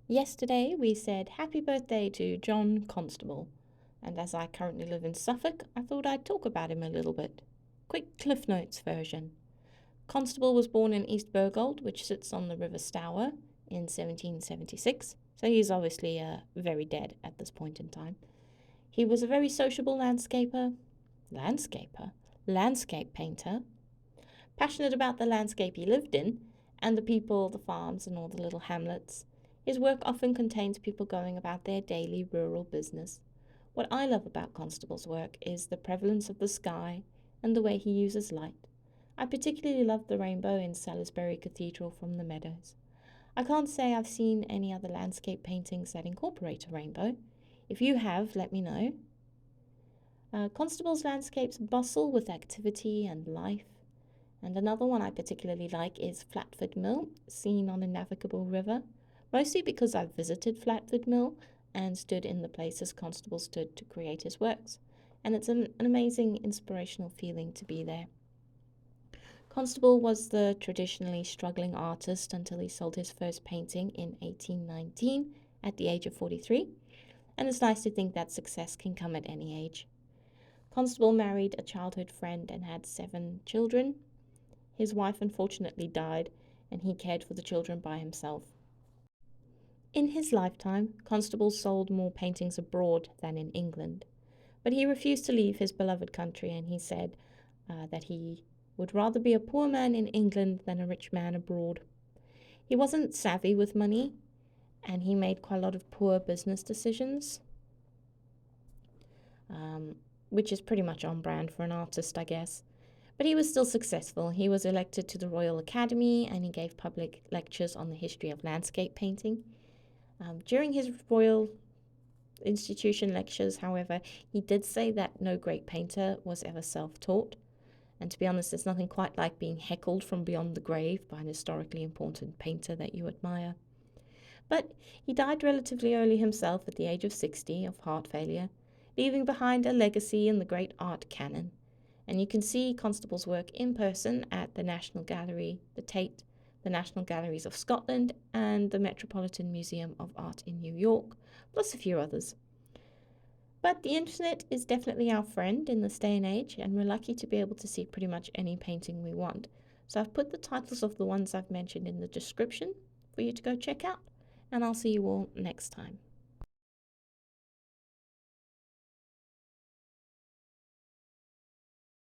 Yesterday we said happy birthday to John Constable, and as I currently live in Suffolk, I thought I'd talk about him a little bit. Quick Cliff Notes version. Constable was born in East Bergold, which sits on the River Stour, in 1776, so he's obviously very dead at this point in time. He was a very sociable landscape painter, passionate about the landscape he lived in, and the people, the farms, and all the little hamlets. His work often contains people going about their daily rural business. What I love about Constable's work is the prevalence of the sky and the way he uses light. I particularly love the rainbow in Salisbury Cathedral from the Meadows. I can't say I've seen any other landscape paintings that incorporate a rainbow. If you have, let me know. Constable's landscapes bustle with activity and life. And another one I particularly like is Flatford Mill, seen on a navigable river, mostly because I've visited Flatford Mill and stood in the places Constable stood to create his works, and it's an amazing inspirational feeling to be there. Constable was the traditionally struggling artist until he sold his first painting in 1819 at the age of 43, and it's nice to think that success can come at any age. Constable married a childhood friend and had 7 children. His wife unfortunately died, and he cared for the children by himself. In his lifetime, Constable sold more paintings abroad than in England, but he refused to leave his beloved country, and he said that he would rather be a poor man in England than a rich man abroad. He wasn't savvy with money, and he made quite a lot of poor business decisions, which is pretty much on brand for an artist, I guess. But he was still successful. He was elected to the Royal Academy, and he gave public lectures on the history of landscape painting. During his Royal Institution lectures, however, he did say that no great painter was ever self-taught. And to be honest, there's nothing quite like being heckled from beyond the grave by an historically important painter that you admire. But he died relatively early himself at the age of 60 of heart failure, leaving behind a legacy in the great art canon. And you can see Constable's work in person at the National Gallery, the Tate, the National Galleries of Scotland, and the Metropolitan Museum of Art in New York, plus a few others. But the internet is definitely our friend in this day and age, and we're lucky to be able to see pretty much any painting we want. So I've put the titles of the ones I've mentioned in the description for you to go check out, and I'll see you all next time.